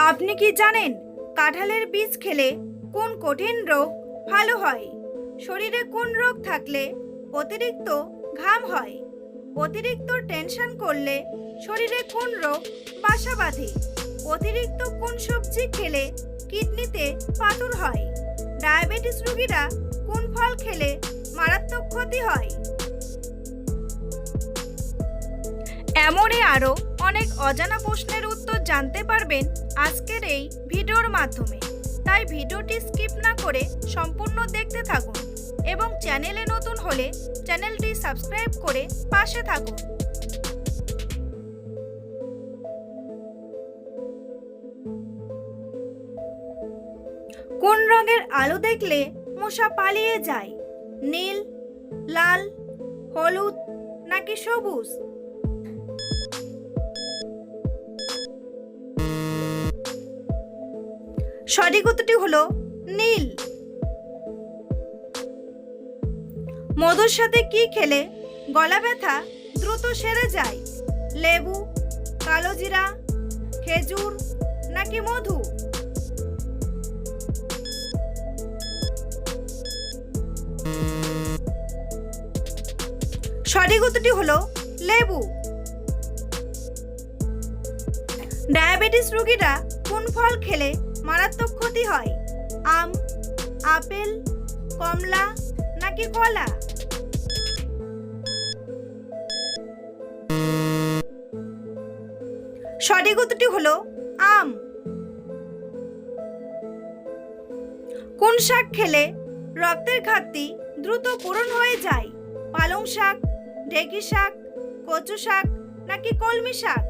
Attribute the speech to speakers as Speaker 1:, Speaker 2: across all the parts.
Speaker 1: আপনি কি জানেন কাঁঠালের বীজ খেলে কোন কঠিন রোগ ভালো হয়? শরীরে কোন রোগ থাকলে অতিরিক্ত ঘাম হয়? অতিরিক্ত টেনশন করলে শরীরে কোন রোগ বাসা বাঁধে? অতিরিক্ত কোন সবজি খেলে কিডনিতে পাথর হয়? ডায়াবেটিস রোগীরা কোন ফল খেলে মারাত্মক ক্ষতি হয়? এমনই আরও অনেক অজানা প্রশ্নের উত্তর জানতে পারবেন আজকের এই ভিডিওর মাধ্যমে। তাই ভিডিওটি স্কিপ না করে সম্পূর্ণ দেখতে থাকুন এবং চ্যানেলে নতুন হলে চ্যানেলটি সাবস্ক্রাইব করে পাশে থাকুন। কোন রঙের আলো দেখলে মশা পালিয়ে যায়? নীল, লাল, হলুদ নাকি সবুজ? সঠিক উত্তরটি হলো নীল। মধুর সাথে কি খেলে গলা ব্যথা দ্রুত সেরে যায়? লেবু, কালোজিরা, খেজুর নাকি মধু? সঠিক উত্তরটি হলো লেবু। ডায়াবেটিস রোগীরা কোন ফল খেলে মারাত্মক ক্ষতি হয়? আম, আপেল, কমলা নাকি কলা? সঠিক উত্তরটি হলো আম। কোন শাক খেলে রক্তের ঘাটতি দ্রুত পূরণ হয়ে যায়? পালং শাক, ঢেঁকি শাক, কচু শাক নাকি কলমি শাক?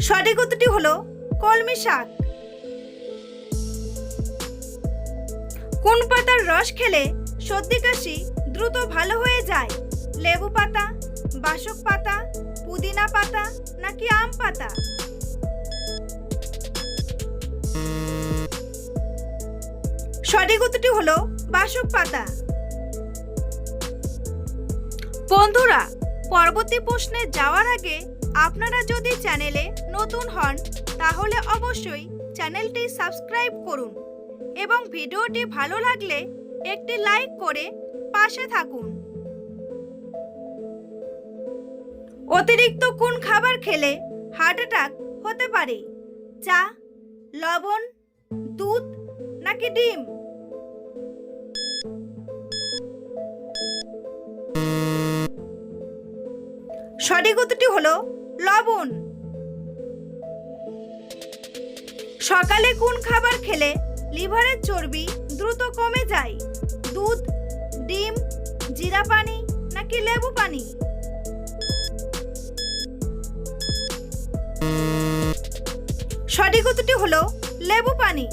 Speaker 1: সঠিক উত্তরটি হলো কলমি শাক। কোন পাতার রস খেলে সর্দি কাশি দ্রুত ভালো হয়ে যায়? লেবু পাতা, বাসক পাতা, পুদিনা পাতা নাকি আম পাতা? সঠিক উত্তরটি হলো বাসক পাতা। বন্ধুরা, পরবর্তী প্রশ্নে যাওয়ার আগে আপনারা যদি চ্যানেলে নতুন হন তাহলে অবশ্যই চ্যানেলটি সাবস্ক্রাইব করুন এবং ভিডিওটি ভালো লাগলে একটি লাইক করে পাশে থাকুন। অতিরিক্ত কোন খাবার খেলে হার্ট অ্যাটাক হতে পারে? চা, লবণ, দুধ নাকি ডিম? সঠিক উত্তরটি হলো লবণ। সকালে কোন খাবার খেলে লিভারের চর্বি দ্রুত কমে যায়? দুধ, ডিম, জিরা পানি নাকি লেবু পানি? সঠিক উত্তরটি হলো লেবু পানি।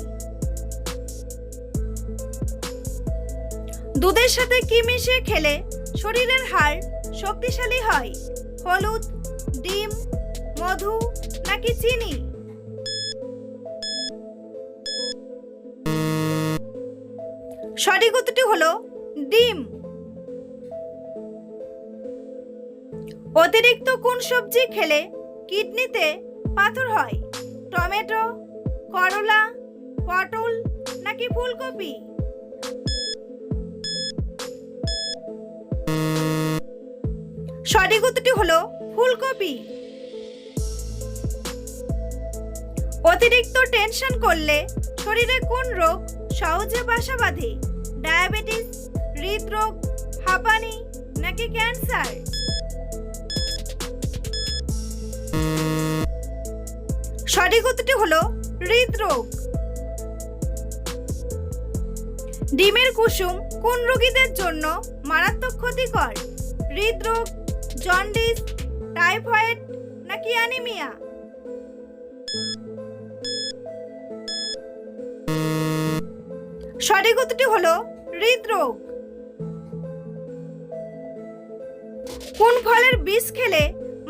Speaker 1: দুধের সাথে কি মিশিয়ে খেলে শরীরের হাড় শক্তিশালী হয়? হলুদ, ডিম, মধু নাকি চিনি? সঠিক উত্তরটি হলো ডিম। অতিরিক্ত কোন সবজি খেলে কিডনিতে পাথর হয়? টমেটো, করলা, পটল নাকি ফুলকপি? সঠিক উত্তরটি হলো ফুলকপি। অতিরিক্ত টেনশন করলে শরীরে কোন রোগ সহজে বাসা বাঁধে? ডায়াবেটিস, হৃদরোগ, হাঁপানি নাকি ক্যান্সার? সঠিক উত্তরটি হলো হৃদরোগ। ডিমের কুসুম কোন রোগীদের জন্য মারাত্মক ক্ষতিকর? হৃদরোগ, জন্ডিস, টাইফয়েড নাকি অ্যানিমিয়া? সঠিক উত্তরটি হলো হৃদরোগ। কোন ফলের বীজ খেলে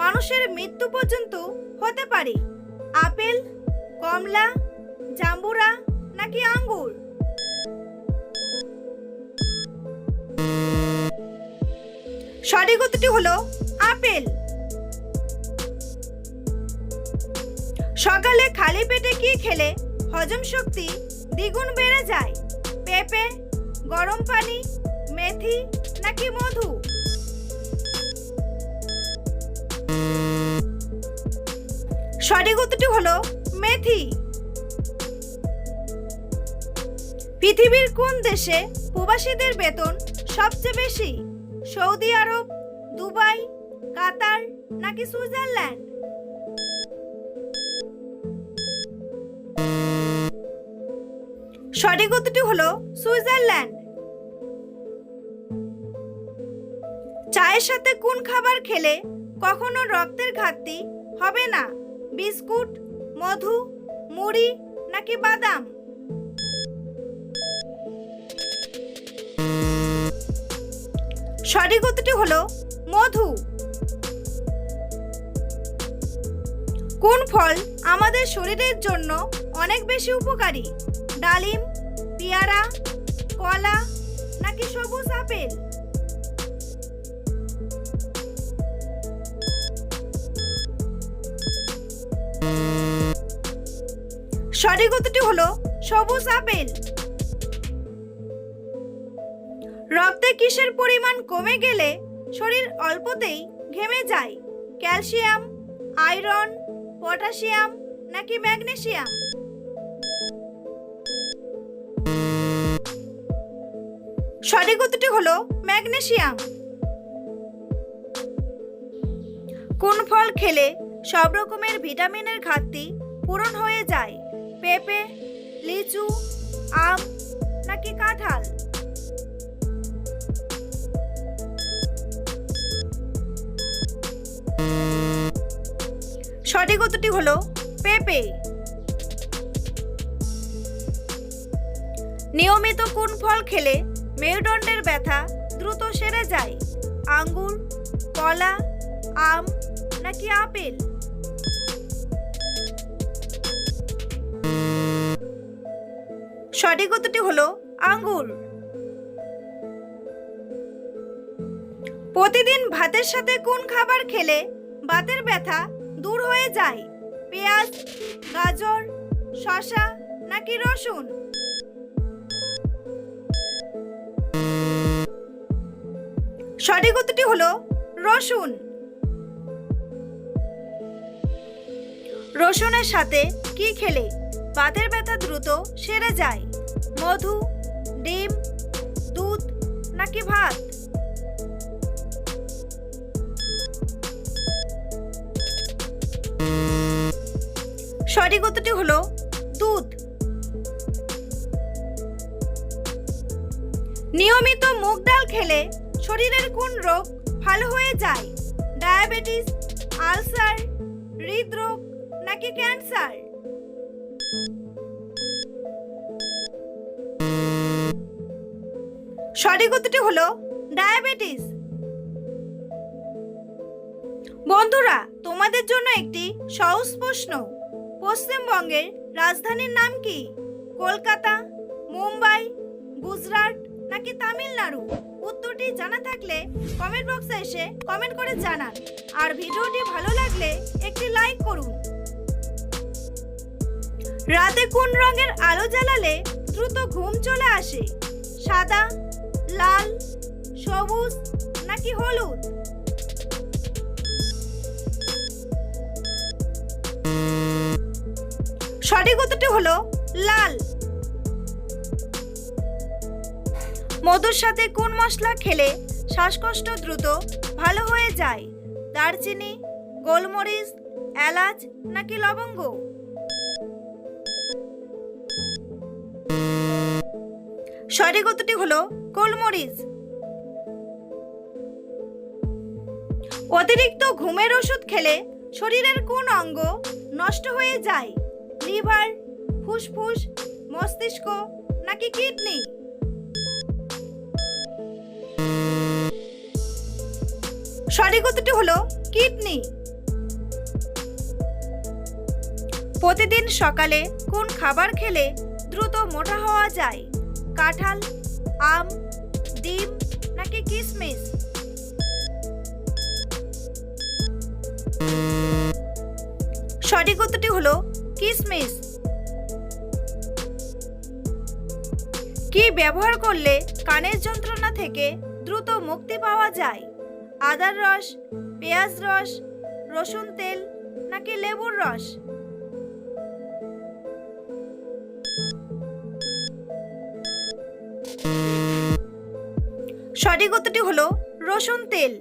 Speaker 1: মানুষের মৃত্যু পর্যন্ত হতে পারে? আপেল, কমলা, জাম্বুরা নাকি আঙ্গুর? সঠিক উত্তরটি হলো আপেল। সকালে খালি পেটে কি খেলে হজম শক্তি দ্বিগুণ বেড়ে যায়? পেঁপে, গরম পানি, মেথি নাকি মধু? সঠিক উত্তরটি হলো মেথি। পৃথিবীর কোন দেশে প্রবাসীদের বেতন সবচেয়ে বেশি? সৌদি আরব, দুবাই, কাতার নাকি সুইজারল্যান্ড? সঠিক উত্তরটি হলো সুইজারল্যান্ড। চায়ের সাথে কোন খাবার খেলে কখনো রক্তের ঘাটতি হবে না? বিস্কুট, মধু, মুড়ি নাকি বাদাম? সঠিক উত্তরটি হলো মধু। কোন ফল আমাদের শরীরের জন্য অনেক বেশি উপকারী? ডালিম, পেয়ারা, কলা নাকি সবুজ আপেল? সঠিক উত্তরটি হলো সবুজ আপেল। রক্তে কিসের পরিমাণ কমে গেলে শরীর অল্পতেই ঘেমে যায়? ক্যালসিয়াম, আয়রন, পটাশিয়াম নাকি ম্যাগনেসিয়াম? সঠিক উত্তরটি হলো ম্যাগনেসিয়াম। কোন ফল খেলে সব রকমের ভিটামিনের ঘাটতি পূরণ হয়ে যায়? পেঁপে, লিচু, আম নাকি কাঁঠাল? সঠিক উত্তরটি হলো পেঁপে। নিয়মিত কোন ফল খেলে মেরুদণ্ডের ব্যথা দ্রুত সেরে যায়? আঙ্গুর, কলা, আম নাকি আপেল? সঠিক উত্তরটি হলো আঙ্গুর। প্রতিদিন ভাতের সাথে কোন খাবার খেলে বাতের ব্যথা দূর হয়ে যায়? পেঁয়াজ, গাজর, শসা নাকি রসুন? সঠিক উত্তরটি হলো রসুন। রসুনের সাথে কি খেলে বাতের ব্যথা দ্রুত সেরে যায়? মধু, ডিম, দুধ নাকি ভাত? সঠিক উত্তরটি হলো দুধ। নিয়মিত মুগ ডাল খেলে শরীরের কোন রোগ ভালো হয়ে যায়? ডায়াবেটিস, আলসার, হৃদরোগ নাকি ক্যান্সার? সঠিক উত্তরটি হলো ডায়াবেটিস। বন্ধুরা, তোমাদের জন্য একটি সহজ প্রশ্ন। পশ্চিমবঙ্গের রাজধানীর নাম কি? কলকাতা, মুম্বাই, গুজরাট নাকি তামিলনাড়ু? উত্তরটি জানা থাকলে কমেন্ট বক্সে এসে কমেন্ট করে জানান। আর ভিডিওটি ভালো লাগলে একটি লাইক করুন। রাতে কোন রঙের আলো জ্বালালে দ্রুত ঘুম চলে আসে? সাদা, লাল, সবুজ নাকি হলুদ? সঠিক উত্তরটি হলো লাল। মধুর সাথে কোন মশলা খেলে শ্বাসকষ্ট দ্রুত ভালো হয়ে যায়? দারচিনি, গোলমরিচ, এলাচ নাকি লবঙ্গ? সঠিক উত্তরটি হলো গোলমরিচ। অতিরিক্ত ঘুমের ওষুধ খেলে শরীরের কোন অঙ্গ নষ্ট হয়ে যায়? লিভার, ফুসফুস, মস্তিষ্ক নাকি কিডনি? সঠিক উত্তরটি হলো কিডনি। প্রতিদিন সকালে কোন খাবার খেলে দ্রুত মোটা হওয়া যায়? কাঁঠাল, আম, ডিম নাকি কিশমিশ? সঠিক উত্তরটি হলো কিশমিশ। কি ব্যবহার করলে কানের যন্ত্রণা থেকে দ্রুত মুক্তি পাওয়া যায়? আদার রস, পেঁয়াজ রস, রসুন তেল নাকি লেবুর রস? সঠিক উত্তরটি হলো রসুন তেল।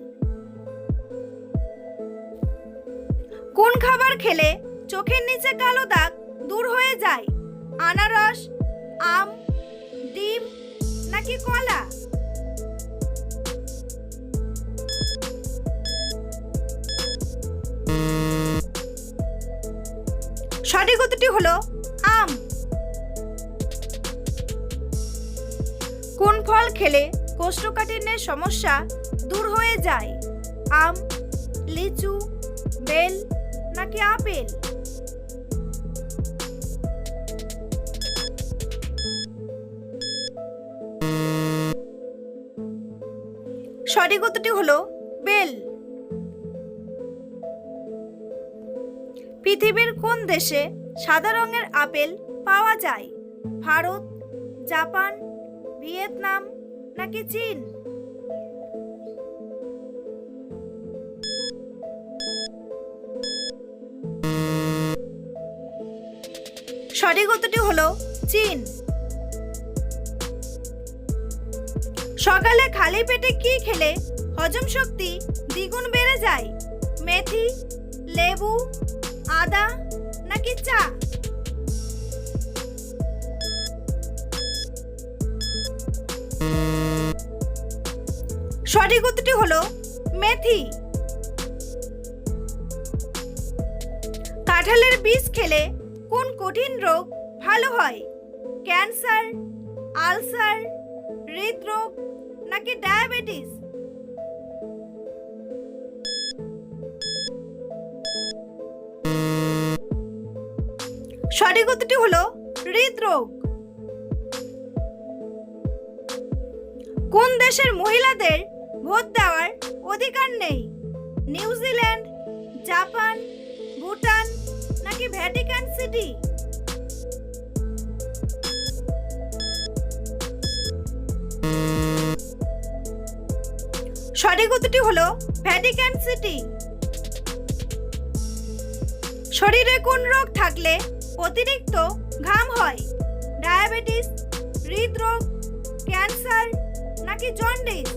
Speaker 1: কোন খাবার খেলে চোখের নিচে কালো দাগ দূর হয়ে যায়? আনারস, আম, ডিম নাকি কলা? সঠিক উত্তরটি হলো আম। কোন ফল খেলে কোষ্ঠকাঠিন্যের সমস্যা দূর হয়ে যায়? আম, লিচু, বেল নাকি আপেল? সঠিক উত্তরটি হলো বেল। পৃথিবীর কোন দেশে সাদা রঙের আপেল পাওয়া যায়? ভারত, জাপান, ভিয়েতনাম নাকি চীন? সঠিক উত্তরটি হলো চীন। সকালে খালি পেটে কি খেলে হজম শক্তি দ্বিগুণ বেড়ে যায়? মেথি, লেবু, আদা নাকি চা? সঠিক উত্তরটি হলো মেথি। কাঁঠালের বীজ খেলে কোন কঠিন রোগ ভালো হয়? ক্যান্সার, আলসার, হৃদরোগ নাকি ডায়াবেটিস? সঠিক উত্তরটি হলো হৃদরোগ। কোন দেশের মহিলাদের ভোট দেওয়ার অধিকার নেই? নিউজিল্যান্ড, জাপান, ভুটান নাকি ভ্যাটিকান সিটি? সঠিক উত্তরটি হলো ভ্যাটিকান সিটি। শরীরে কোন রোগ থাকলে অতিরিক্ত ঘাম হয়? ডায়াবেটিস, হৃদরোগ, ক্যান্সার নাকি জন্ডিস?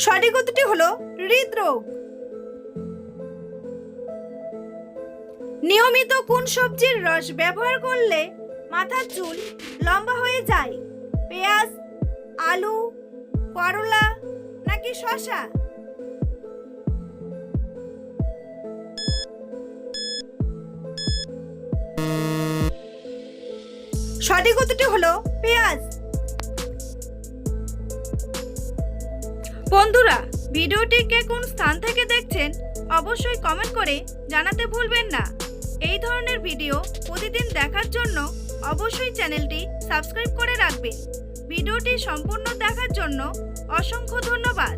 Speaker 1: সঠিক উত্তরটি হলো হৃদরোগ। নিয়মিত কোন সবজির রস ব্যবহার করলে মাথার চুল লম্বা হয়ে যায়? পেঁয়াজ, আলু, করলা নাকি শসা? সঠিক উত্তরটি হলো পেঁয়াজ। বন্ধুরা, ভিডিওটি কে কোন স্থান থেকে দেখছেন অবশ্যই কমেন্ট করে জানাতে ভুলবেন না। এই ধরনের ভিডিও প্রতিদিন দেখার জন্য অবশ্যই চ্যানেলটি সাবস্ক্রাইব করে রাখবেন। ভিডিওটি সম্পূর্ণ দেখার জন্য অসংখ্য ধন্যবাদ।